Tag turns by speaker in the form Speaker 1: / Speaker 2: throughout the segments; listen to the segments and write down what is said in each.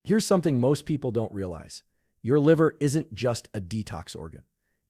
Speaker 1: Here's something most people don't realize. Your liver isn't just a detox organ.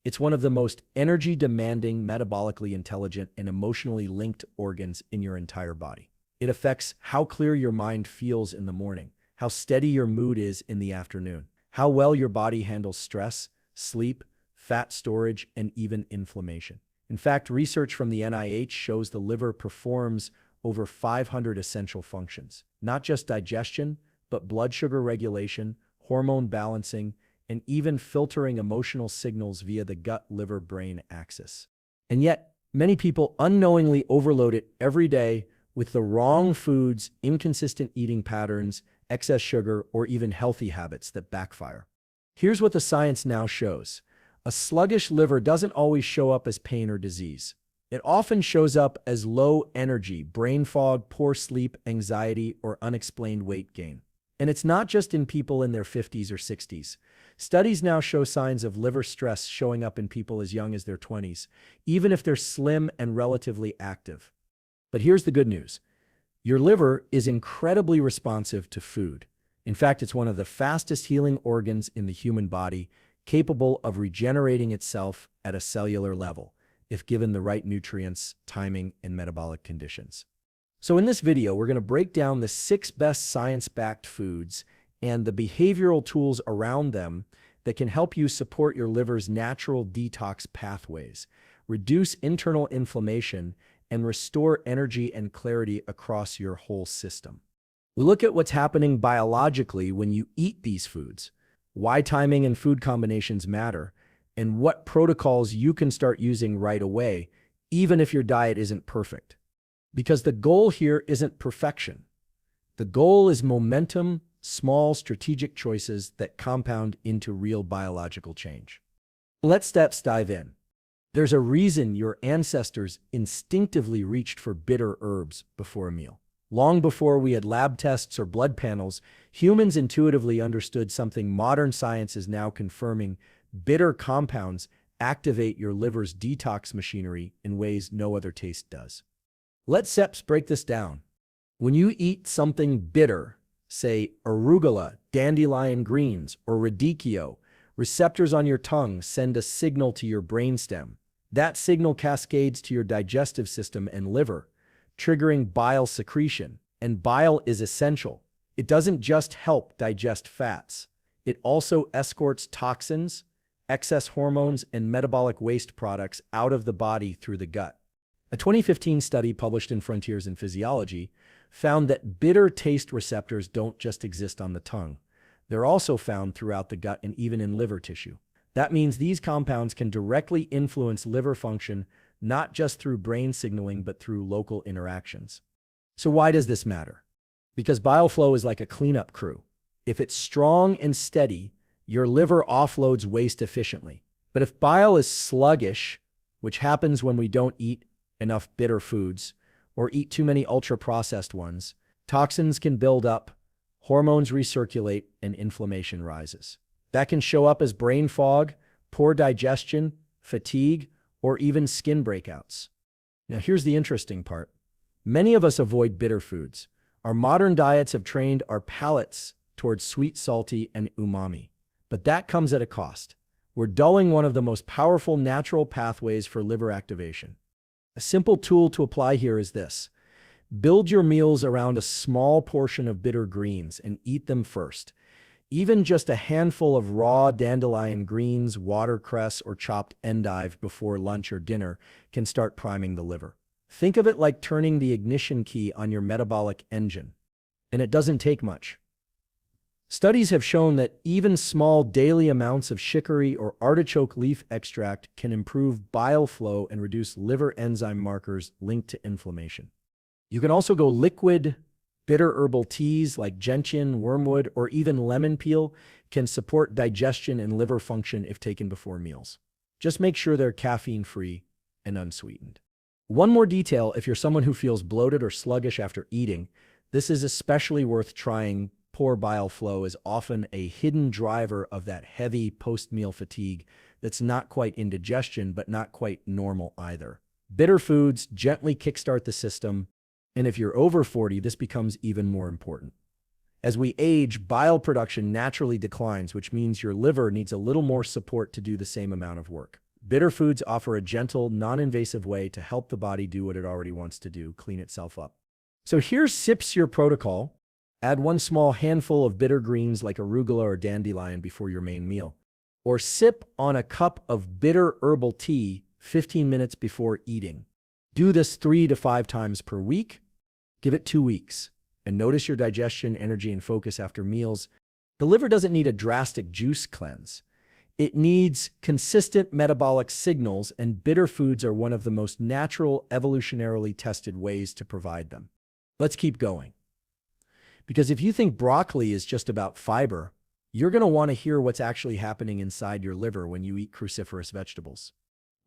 Speaker 1: It's one of the most energy-demanding, metabolically intelligent, and emotionally linked organs in your entire body. It affects how clear your mind feels in the morning, how steady your mood is in the afternoon, how well your body handles stress, sleep, fat storage, and even inflammation. In fact, research from the NIH shows the liver performs over 500 essential functions, not just digestion, but blood sugar regulation, hormone balancing, and even filtering emotional signals via the gut-liver-brain axis. And yet, many people unknowingly overload it every day with the wrong foods, inconsistent eating patterns, excess sugar, or even healthy habits that backfire. Here's what the science now shows. A sluggish liver doesn't always show up as pain or disease. It often shows up as low energy, brain fog, poor sleep, anxiety, or unexplained weight gain. And it's not just in people in their 50s or 60s. Studies now show signs of liver stress showing up in people as young as their 20s, even if they're slim and relatively active. But here's the good news. Your liver is incredibly responsive to food. In fact, it's one of the fastest healing organs in the human body, capable of regenerating itself at a cellular level, if given the right nutrients, timing, and metabolic conditions. So in this video, we're going to break down the 6 best science-backed foods and the behavioral tools around them that can help you support your liver's natural detox pathways, reduce internal inflammation, and restore energy and clarity across your whole system. We look at what's happening biologically when you eat these foods, why timing and food combinations matter, and what protocols you can start using right away, even if your diet isn't perfect. Because the goal here isn't perfection. The goal is momentum, small strategic choices that compound into real biological change. Let's dive in. There's a reason your ancestors instinctively reached for bitter herbs before a meal. Long before we had lab tests or blood panels, humans intuitively understood something modern science is now confirming: bitter compounds activate your liver's detox machinery in ways no other taste does. Let's break this down. When you eat something bitter, say arugula, dandelion greens, or radicchio, receptors on your tongue send a signal to your brainstem. That signal cascades to your digestive system and liver, triggering bile secretion. And bile is essential. It doesn't just help digest fats. It also escorts toxins, excess hormones, and metabolic waste products out of the body through the gut. A 2015 study published in Frontiers in Physiology found that bitter taste receptors don't just exist on the tongue. They're also found throughout the gut and even in liver tissue. That means these compounds can directly influence liver function, not just through brain signaling, but through local interactions. So why does this matter? Because bile flow is like a cleanup crew. If it's strong and steady, your liver offloads waste efficiently. But if bile is sluggish, which happens when we don't eat enough bitter foods or eat too many ultra-processed ones, toxins can build up, hormones recirculate, and inflammation rises. That can show up as brain fog, poor digestion, fatigue, or even skin breakouts. Now here's the interesting part. Many of us avoid bitter foods. Our modern diets have trained our palates towards sweet, salty, and umami. But that comes at a cost. We're dulling one of the most powerful natural pathways for liver activation. A simple tool to apply here is this. Build your meals around a small portion of bitter greens and eat them first. Even just a handful of raw dandelion greens, watercress, or chopped endive before lunch or dinner can start priming the liver. Think of it like turning the ignition key on your metabolic engine. And it doesn't take much. Studies have shown that even small daily amounts of chicory or artichoke leaf extract can improve bile flow and reduce liver enzyme markers linked to inflammation. You can also go liquid. Bitter herbal teas like gentian, wormwood, or even lemon peel can support digestion and liver function if taken before meals. Just make sure they're caffeine-free and unsweetened. One more detail: if you're someone who feels bloated or sluggish after eating, this is especially worth trying. Poor bile flow is often a hidden driver of that heavy post-meal fatigue that's not quite indigestion, but not quite normal either. Bitter foods gently kickstart the system, and if you're over 40, this becomes even more important. As we age, bile production naturally declines, which means your liver needs a little more support to do the same amount of work. Bitter foods offer a gentle, non-invasive way to help the body do what it already wants to do, clean itself up. So here's SIPs your protocol. Add one small handful of bitter greens like arugula or dandelion before your main meal. Or sip on a cup of bitter herbal tea 15 minutes before eating. Do this 3 to 5 times per week. Give it 2 weeks. And notice your digestion, energy, and focus after meals. The liver doesn't need a drastic juice cleanse. It needs consistent metabolic signals, and bitter foods are one of the most natural, evolutionarily tested ways to provide them. Let's keep going. Because if you think broccoli is just about fiber, you're going to want to hear what's actually happening inside your liver when you eat cruciferous vegetables.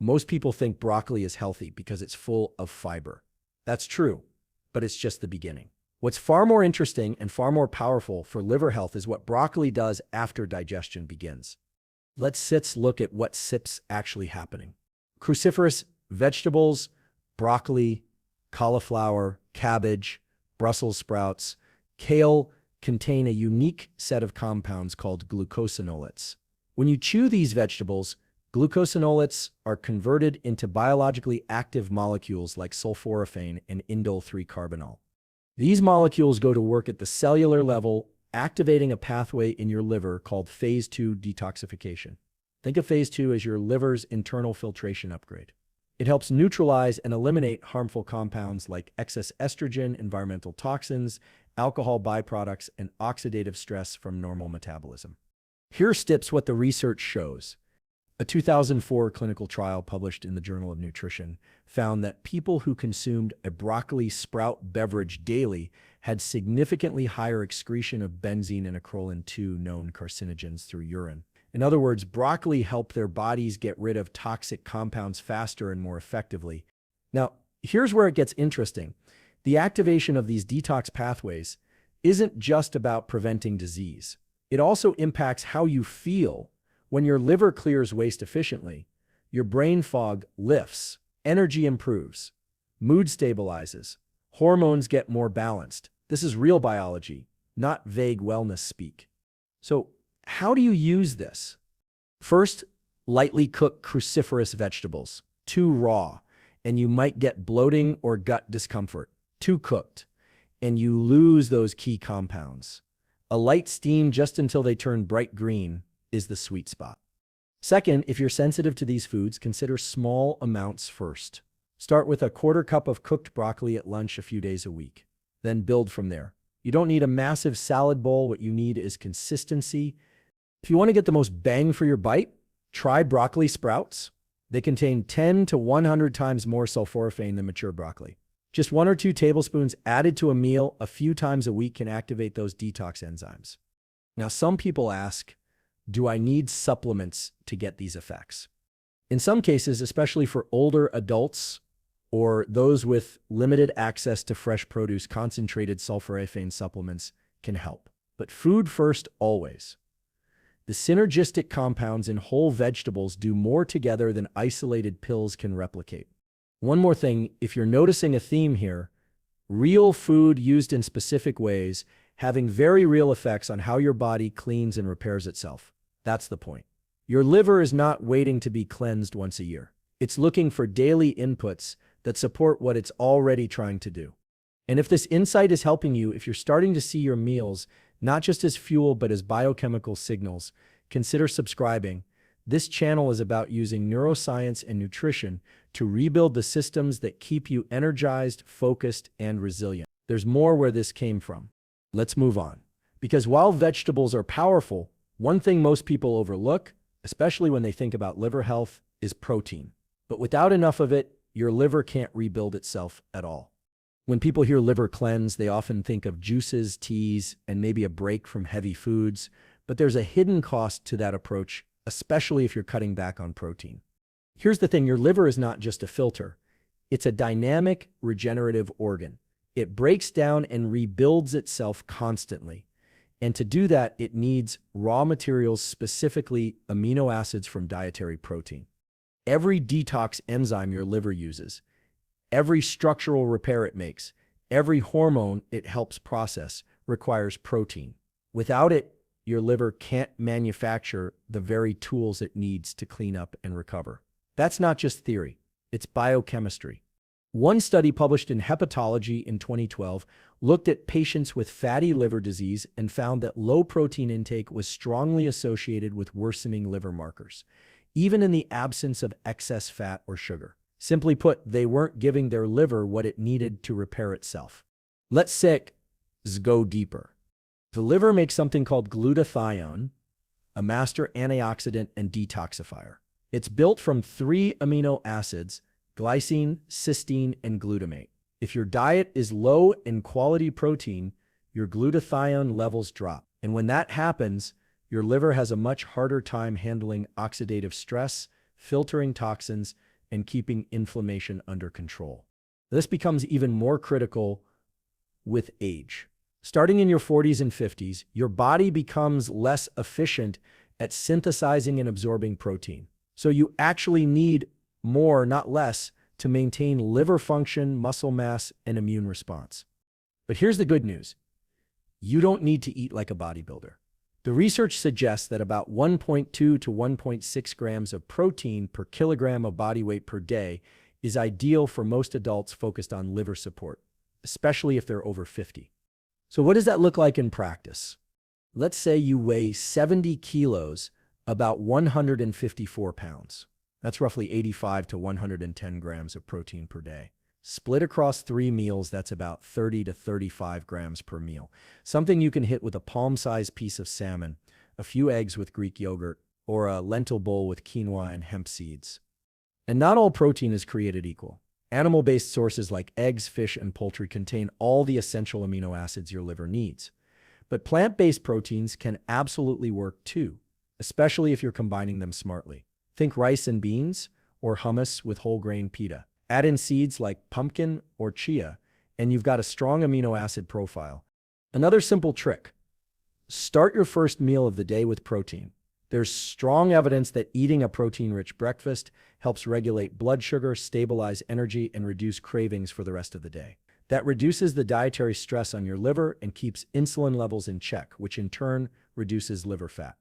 Speaker 1: Most people think broccoli is healthy because it's full of fiber. That's true, but it's just the beginning. What's far more interesting and far more powerful for liver health is what broccoli does after digestion begins. Let's look at what SIP's actually happening. Cruciferous vegetables, broccoli, cauliflower, cabbage, Brussels sprouts, kale contain a unique set of compounds called glucosinolates. When you chew these vegetables, glucosinolates are converted into biologically active molecules like sulforaphane and indole-3-carbinol. These molecules go to work at the cellular level, activating a pathway in your liver called phase 2 detoxification. Think of phase 2 as your liver's internal filtration upgrade. It helps neutralize and eliminate harmful compounds like excess estrogen, environmental toxins, alcohol byproducts, and oxidative stress from normal metabolism. Here steps what the research shows. A 2004 clinical trial published in the Journal of Nutrition found that people who consumed a broccoli sprout beverage daily had significantly higher excretion of benzene and acrolein-2 known carcinogens through urine. In other words, broccoli helped their bodies get rid of toxic compounds faster and more effectively. Now, here's where it gets interesting. The activation of these detox pathways isn't just about preventing disease. It also impacts how you feel. When your liver clears waste efficiently, your brain fog lifts, energy improves, mood stabilizes, hormones get more balanced. This is real biology, not vague wellness speak. So, how do you use this? First, lightly cook cruciferous vegetables. Too raw, and you might get bloating or gut discomfort. Too cooked, and you lose those key compounds. A light steam just until they turn bright green is the sweet spot. Second, if you're sensitive to these foods, consider small amounts first. Start with a quarter cup of cooked broccoli at lunch a few days a week. Then build from there. You don't need a massive salad bowl. What you need is consistency. If you want to get the most bang for your bite, try broccoli sprouts. They contain 10 to 100 times more sulforaphane than mature broccoli. Just 1 or 2 tablespoons added to a meal a few times a week can activate those detox enzymes. Now, some people ask, do I need supplements to get these effects? In some cases, especially for older adults or those with limited access to fresh produce, concentrated sulforaphane supplements can help. But food first always. The synergistic compounds in whole vegetables do more together than isolated pills can replicate. One more thing, if you're noticing a theme here, real food used in specific ways having very real effects on how your body cleans and repairs itself. That's the point. Your liver is not waiting to be cleansed once a year. It's looking for daily inputs that support what it's already trying to do. And if this insight is helping you, if you're starting to see your meals not just as fuel but as biochemical signals, consider subscribing. This channel is about using neuroscience and nutrition to rebuild the systems that keep you energized, focused, and resilient. There's more where this came from. Let's move on. Because while vegetables are powerful, one thing most people overlook, especially when they think about liver health, is protein. But without enough of it, your liver can't rebuild itself at all. When people hear liver cleanse, they often think of juices, teas, and maybe a break from heavy foods. But there's a hidden cost to that approach, especially if you're cutting back on protein. Here's the thing, your liver is not just a filter. It's a dynamic, regenerative organ. It breaks down and rebuilds itself constantly. And to do that, it needs raw materials, specifically amino acids from dietary protein. Every detox enzyme your liver uses, every structural repair it makes, every hormone it helps process, requires protein. Without it, your liver can't manufacture the very tools it needs to clean up and recover. That's not just theory, it's biochemistry. One study published in Hepatology in 2012 looked at patients with fatty liver disease and found that low protein intake was strongly associated with worsening liver markers, even in the absence of excess fat or sugar. Simply put, they weren't giving their liver what it needed to repair itself. Let's go deeper. The liver makes something called glutathione, a master antioxidant and detoxifier. It's built from 3 amino acids: glycine, cysteine, and glutamate. If your diet is low in quality protein, your glutathione levels drop. And when that happens, your liver has a much harder time handling oxidative stress, filtering toxins, and keeping inflammation under control. This becomes even more critical with age. Starting in your 40s and 50s, your body becomes less efficient at synthesizing and absorbing protein. So you actually need more, not less, to maintain liver function, muscle mass, and immune response. But here's the good news. You don't need to eat like a bodybuilder. The research suggests that about 1.2 to 1.6 grams of protein per kilogram of body weight per day is ideal for most adults focused on liver support, especially if they're over 50. So what does that look like in practice? Let's say you weigh 70 kilos, about 154 pounds. That's roughly 85 to 110 grams of protein per day. Split across 3 meals, that's about 30 to 35 grams per meal. Something you can hit with a palm-sized piece of salmon, a few eggs with Greek yogurt, or a lentil bowl with quinoa and hemp seeds. And not all protein is created equal. Animal-based sources like eggs, fish, and poultry contain all the essential amino acids your liver needs. But plant-based proteins can absolutely work too, especially if you're combining them smartly. Think rice and beans, or hummus with whole grain pita. Add in seeds like pumpkin or chia, and you've got a strong amino acid profile. Another simple trick: start your first meal of the day with protein. There's strong evidence that eating a protein-rich breakfast helps regulate blood sugar, stabilize energy, and reduce cravings for the rest of the day. That reduces the dietary stress on your liver and keeps insulin levels in check, which in turn reduces liver fat.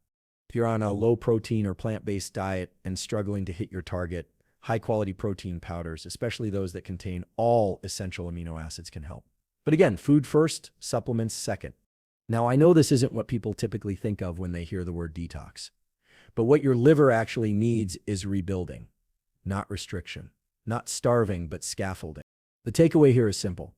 Speaker 1: If you're on a low-protein or plant-based diet and struggling to hit your target, high-quality protein powders, especially those that contain all essential amino acids, can help. But again, food first, supplements second. Now, I know this isn't what people typically think of when they hear the word detox, but what your liver actually needs is rebuilding, not restriction, not starving, but scaffolding. The takeaway here is simple.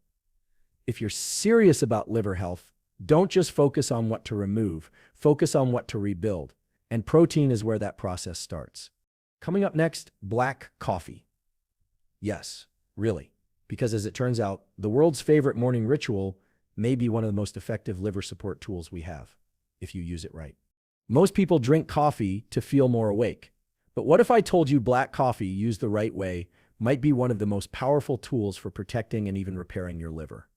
Speaker 1: If you're serious about liver health, don't just focus on what to remove, focus on what to rebuild. And protein is where that process starts. Coming up next, black coffee. Yes, really, because as it turns out, the world's favorite morning ritual may be one of the most effective liver support tools we have, if you use it right. Most people drink coffee to feel more awake. But what if I told you black coffee, used the right way, might be one of the most powerful tools for protecting and even repairing your liver?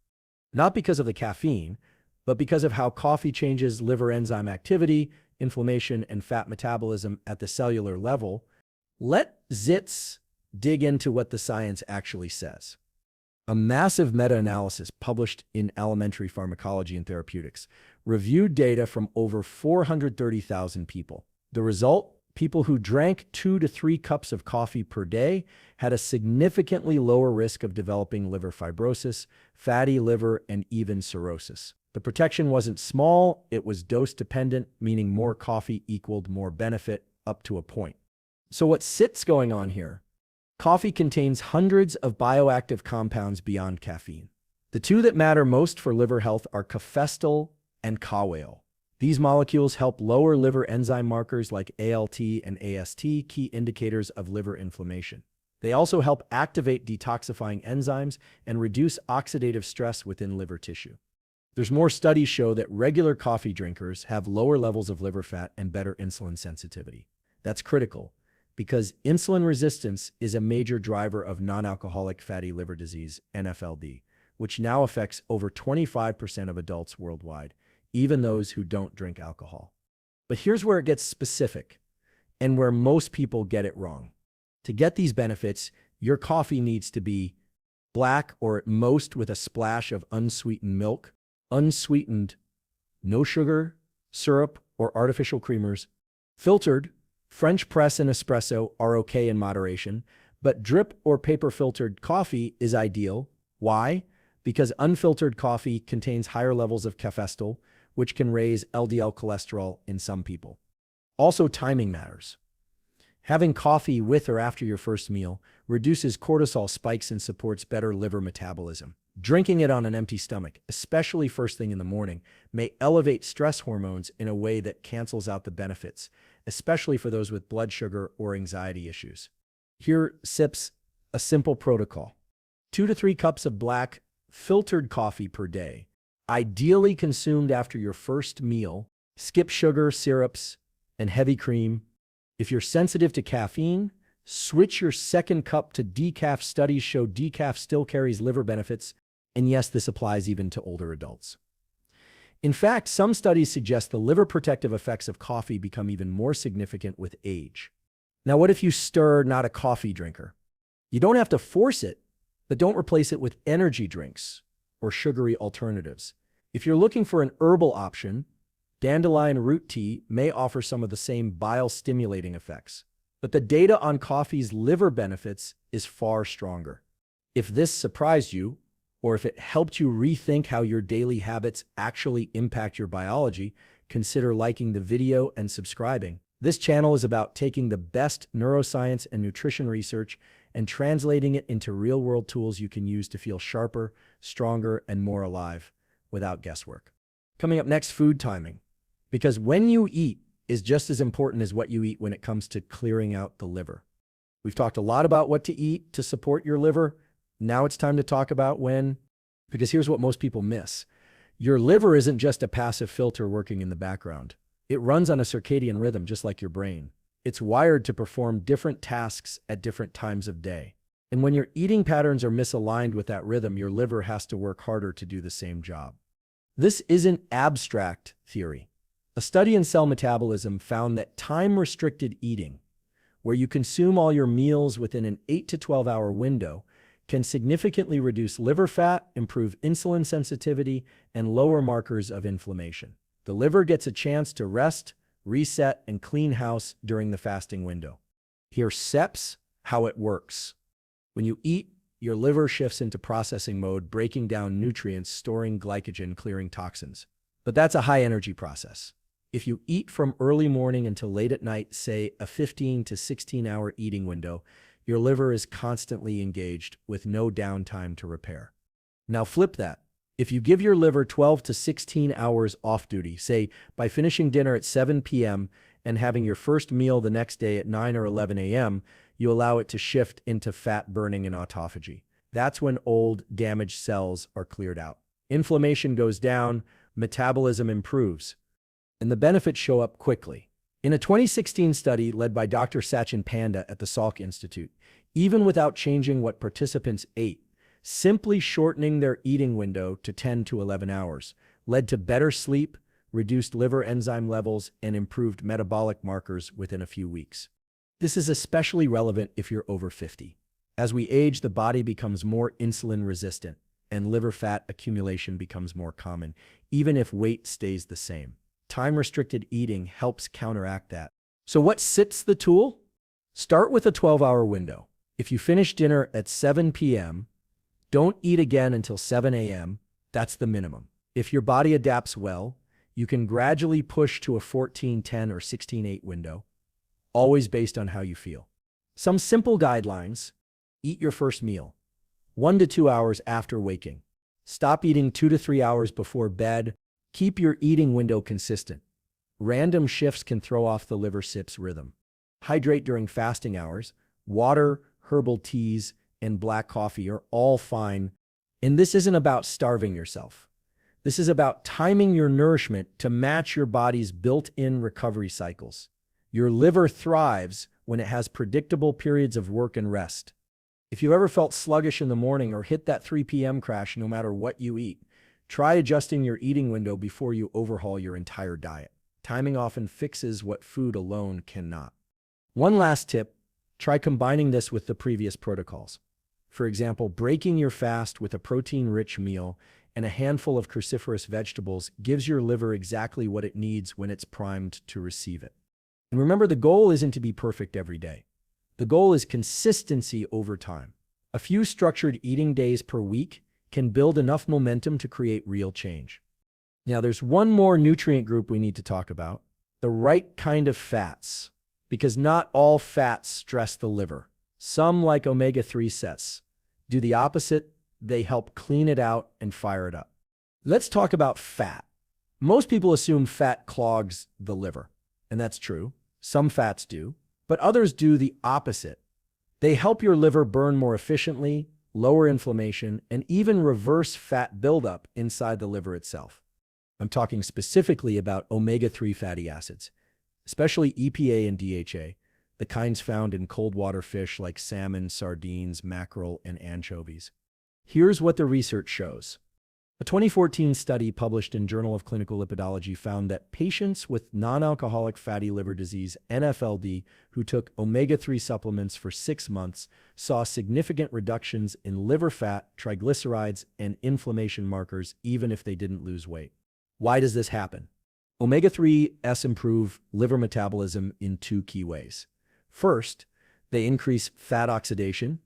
Speaker 1: Not because of the caffeine, but because of how coffee changes liver enzyme activity, inflammation, and fat metabolism at the cellular level. Let's dig into what the science actually says. A massive meta-analysis published in Alimentary Pharmacology and Therapeutics reviewed data from over 430,000 people. The result? People who drank 2 to 3 cups of coffee per day had a significantly lower risk of developing liver fibrosis, fatty liver, and even cirrhosis. The protection wasn't small, it was dose-dependent, meaning more coffee equaled more benefit up to a point. So what's going on here? Coffee contains hundreds of bioactive compounds beyond caffeine. The 2 that matter most for liver health are cafestyl and kaweol. These molecules help lower liver enzyme markers like ALT and AST, key indicators of liver inflammation. They also help activate detoxifying enzymes and reduce oxidative stress within liver tissue. There's more studies show that regular coffee drinkers have lower levels of liver fat and better insulin sensitivity. That's critical, because insulin resistance is a major driver of non-alcoholic fatty liver disease, NAFLD, which now affects over 25% of adults worldwide, even those who don't drink alcohol. But here's where it gets specific, and where most people get it wrong. To get these benefits, your coffee needs to be black or at most with a splash of unsweetened milk, unsweetened, no sugar, syrup, or artificial creamers. Filtered, French press and espresso are okay in moderation, but drip or paper filtered coffee is ideal. Why? Because unfiltered coffee contains higher levels of caffeine, which can raise LDL cholesterol in some people. Also, timing matters. Having coffee with or after your first meal reduces cortisol spikes and supports better liver metabolism. Drinking it on an empty stomach, especially first thing in the morning, may elevate stress hormones in a way that cancels out the benefits, especially for those with blood sugar or anxiety issues. Here, sips a simple protocol. 2 to 3 cups of black, filtered coffee per day, ideally consumed after your first meal. Skip sugar, syrups, and heavy cream. If you're sensitive to caffeine, switch your second cup to decaf. Studies show decaf still carries liver benefits, and yes, this applies even to older adults. In fact, some studies suggest the liver protective effects of coffee become even more significant with age. Now, what if you stir not a coffee drinker? You don't have to force it, but don't replace it with energy drinks or sugary alternatives. If you're looking for an herbal option, dandelion root tea may offer some of the same bile-stimulating effects, but the data on coffee's liver benefits is far stronger. If this surprised you, or if it helped you rethink how your daily habits actually impact your biology, consider liking the video and subscribing. This channel is about taking the best neuroscience and nutrition research and translating it into real-world tools you can use to feel sharper, stronger, and more alive without guesswork. Coming up next, food timing. Because when you eat is just as important as what you eat when it comes to clearing out the liver. We've talked a lot about what to eat to support your liver. Now it's time to talk about when, because here's what most people miss. Your liver isn't just a passive filter working in the background. It runs on a circadian rhythm just like your brain. It's wired to perform different tasks at different times of day. And when your eating patterns are misaligned with that rhythm, your liver has to work harder to do the same job. This isn't abstract theory. A study in Cell Metabolism found that time-restricted eating, where you consume all your meals within an 8 to 12-hour window, can significantly reduce liver fat, improve insulin sensitivity, and lower markers of inflammation. The liver gets a chance to rest, reset, and clean house during the fasting window. Here's SEPS, how it works. When you eat, your liver shifts into processing mode, breaking down nutrients, storing glycogen, clearing toxins. But that's a high-energy process. If you eat from early morning until late at night, say a 15 to 16-hour eating window, your liver is constantly engaged with no downtime to repair. Now flip that. If you give your liver 12 to 16 hours off duty, say by finishing dinner at 7 p.m. and having your first meal the next day at 9 or 11 a.m., you allow it to shift into fat burning and autophagy. That's when old, damaged cells are cleared out. Inflammation goes down, metabolism improves, and the benefits show up quickly. In a 2016 study led by Dr. Sachin Panda at the Salk Institute, even without changing what participants ate, simply shortening their eating window to 10 to 11 hours led to better sleep, reduced liver enzyme levels, and improved metabolic markers within a few weeks. This is especially relevant if you're over 50. As we age, the body becomes more insulin resistant, and liver fat accumulation becomes more common, even if weight stays the same. Time-restricted eating helps counteract that. So what sits the tool? Start with a 12-hour window. If you finish dinner at 7 p.m., don't eat again until 7 a.m. That's the minimum. If your body adapts well, you can gradually push to a 14-10 or 16-8 window, always based on how you feel. Some simple guidelines: eat your first meal 1 to 2 hours after waking. Stop eating 2 to 3 hours before bed. Keep your eating window consistent. Random shifts can throw off the liver SIP's rhythm. Hydrate during fasting hours. Water, herbal teas, and black coffee are all fine. And this isn't about starving yourself. This is about timing your nourishment to match your body's built-in recovery cycles. Your liver thrives when it has predictable periods of work and rest. If you've ever felt sluggish in the morning or hit that 3 p.m. crash no matter what you eat, try adjusting your eating window before you overhaul your entire diet. Timing often fixes what food alone cannot. One last tip: try combining this with the previous protocols. For example, breaking your fast with a protein-rich meal and a handful of cruciferous vegetables gives your liver exactly what it needs when it's primed to receive it. And remember, the goal isn't to be perfect every day. The goal is consistency over time. A few structured eating days per week can build enough momentum to create real change. Now, there's one more nutrient group we need to talk about: the right kind of fats. Because not all fats stress the liver. Some, like omega-3 sets, do the opposite. They help clean it out and fire it up. Let's talk about fat. Most people assume fat clogs the liver, and that's true. Some fats do, but others do the opposite. They help your liver burn more efficiently, lower inflammation, and even reverse fat buildup inside the liver itself. I'm talking specifically about omega-3 fatty acids, especially EPA and DHA, the kinds found in cold water fish like salmon, sardines, mackerel, and anchovies. Here's what the research shows. A 2014 study published in Journal of Clinical Lipidology found that patients with non-alcoholic fatty liver disease, NFLD, who took omega-3 supplements for 6 months saw significant reductions in liver fat, triglycerides, and inflammation markers even if they didn't lose weight. Why does this happen? Omega-3s improve liver metabolism in 2 key ways. First, they increase fat oxidation,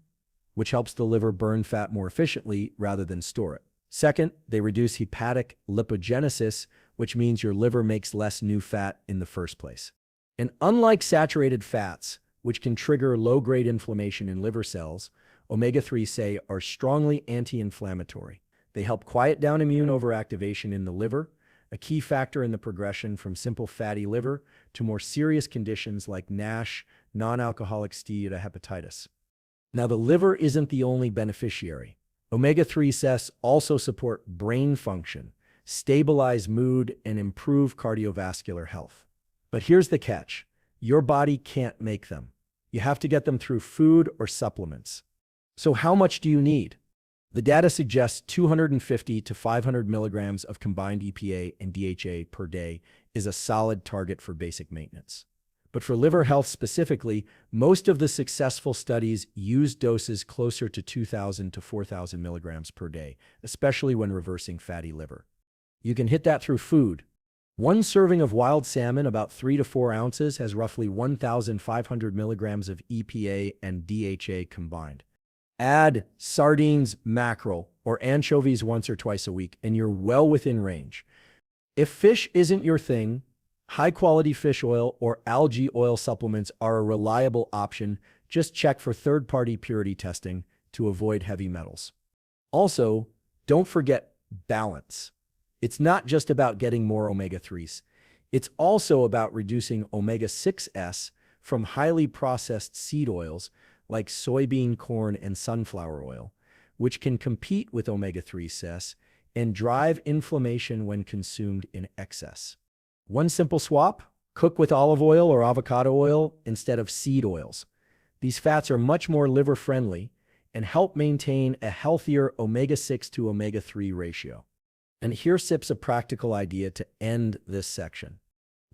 Speaker 1: which helps the liver burn fat more efficiently rather than store it. Second, they reduce hepatic lipogenesis, which means your liver makes less new fat in the first place. And unlike saturated fats, which can trigger low-grade inflammation in liver cells, omega-3s are strongly anti-inflammatory. They help quiet down immune overactivation in the liver, a key factor in the progression from simple fatty liver to more serious conditions like NASH, non-alcoholic steatohepatitis. Now, the liver isn't the only beneficiary. Omega-3s also support brain function, stabilize mood, and improve cardiovascular health. But here's the catch: your body can't make them. You have to get them through food or supplements. So how much do you need? The data suggests 250 to 500 milligrams of combined EPA and DHA per day is a solid target for basic maintenance. But for liver health specifically, most of the successful studies use doses closer to 2,000 to 4,000 milligrams per day, especially when reversing fatty liver. You can hit that through food. One serving of wild salmon, about 3 to 4 ounces, has roughly 1,500 milligrams of EPA and DHA combined. Add sardines, mackerel, or anchovies once or twice a week, and you're well within range. If fish isn't your thing, high-quality fish oil or algae oil supplements are a reliable option. Just check for third-party purity testing to avoid heavy metals. Also, don't forget balance. It's not just about getting more omega-3s. It's also about reducing omega-6s from highly processed seed oils like soybean, corn, and sunflower oil, which can compete with omega-3s and drive inflammation when consumed in excess. One simple swap: cook with olive oil or avocado oil instead of seed oils. These fats are much more liver-friendly and help maintain a healthier omega-6 to omega-3 ratio. And here's a practical idea to end this section.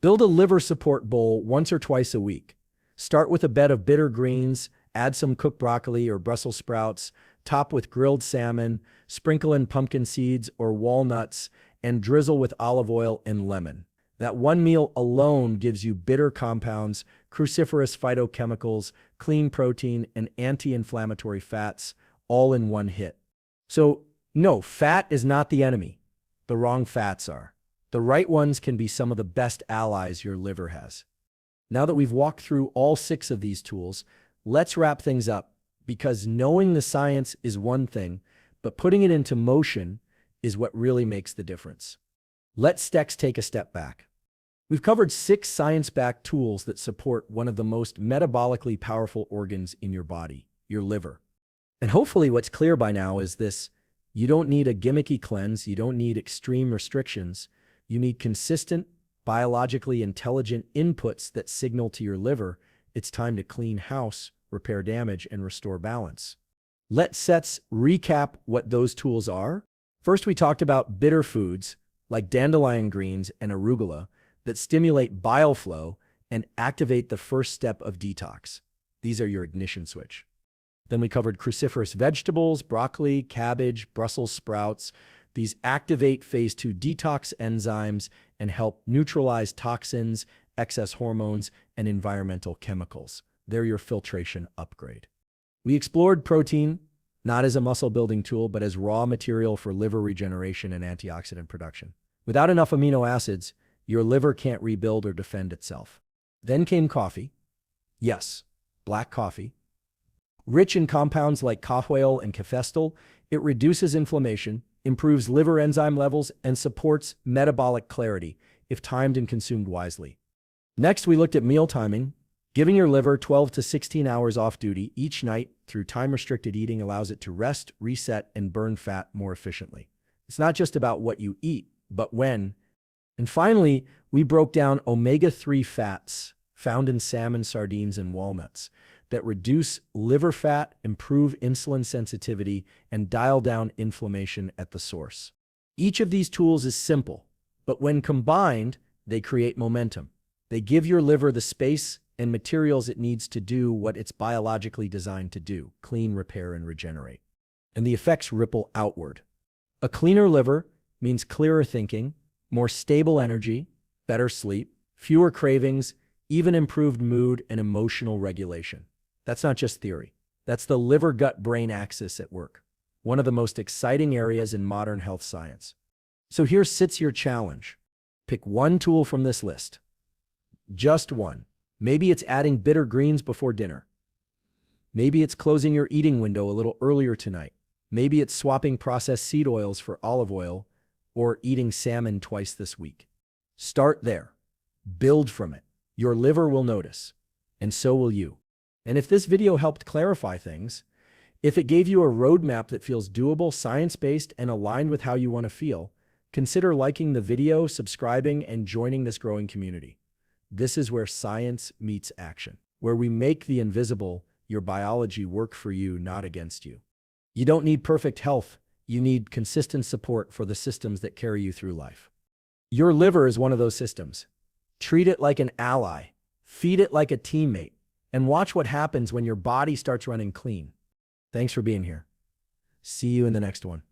Speaker 1: Build a liver support bowl once or twice a week. Start with a bed of bitter greens, add some cooked broccoli or Brussels sprouts, top with grilled salmon, sprinkle in pumpkin seeds or walnuts, and drizzle with olive oil and lemon. That one meal alone gives you bitter compounds, cruciferous phytochemicals, clean protein, and anti-inflammatory fats, all in one hit. So, no, fat is not the enemy. The wrong fats are. The right ones can be some of the best allies your liver has. Now that we've walked through all 6 of these tools, let's wrap things up, because knowing the science is one thing, but putting it into motion is what really makes the difference. Let's take a step back. We've covered 6 science-backed tools that support one of the most metabolically powerful organs in your body, your liver. And hopefully what's clear by now is this: you don't need a gimmicky cleanse, you don't need extreme restrictions, you need consistent, biologically intelligent inputs that signal to your liver it's time to clean house, repair damage, and restore balance. Let's recap what those tools are. First, we talked about bitter foods like dandelion greens and arugula that stimulate bile flow and activate the first step of detox. These are your ignition switch. Then we covered cruciferous vegetables, broccoli, cabbage, Brussels sprouts, These activate phase 2 detox enzymes and help neutralize toxins, excess hormones, and environmental chemicals. They're your filtration upgrade. We explored protein, not as a muscle-building tool, but as raw material for liver regeneration and antioxidant production. Without enough amino acids, your liver can't rebuild or defend itself. Then came coffee. Yes, black coffee. Rich in compounds like coffeol and cafestol, it reduces inflammation, improves liver enzyme levels, and supports metabolic clarity if timed and consumed wisely. Next, we looked at meal timing. Giving your liver 12 to 16 hours off duty each night through time-restricted eating allows it to rest, reset, and burn fat more efficiently. It's not just about what you eat, but when. And finally, we broke down omega-3 fats found in salmon, sardines, and walnuts that reduce liver fat, improve insulin sensitivity, and dial down inflammation at the source. Each of these tools is simple, but when combined, they create momentum. They give your liver the space and materials it needs to do what it's biologically designed to do: clean, repair, and regenerate. And the effects ripple outward. A cleaner liver means clearer thinking, more stable energy, better sleep, fewer cravings, even improved mood and emotional regulation. That's not just theory. That's the liver-gut-brain axis at work, one of the most exciting areas in modern health science. So here sits your challenge. Pick one tool from this list. Just one. Maybe it's adding bitter greens before dinner. Maybe it's closing your eating window a little earlier tonight. Maybe it's swapping processed seed oils for olive oil or eating salmon twice this week. Start there. Build from it. Your liver will notice, and so will you. And if this video helped clarify things, if it gave you a roadmap that feels doable, science-based, and aligned with how you want to feel, consider liking the video, subscribing, and joining this growing community. This is where science meets action, where we make the invisible, your biology, work for you, not against you. You don't need perfect health. You need consistent support for the systems that carry you through life. Your liver is one of those systems. Treat it like an ally, feed it like a teammate, and watch what happens when your body starts running clean. Thanks for being here. See you in the next one.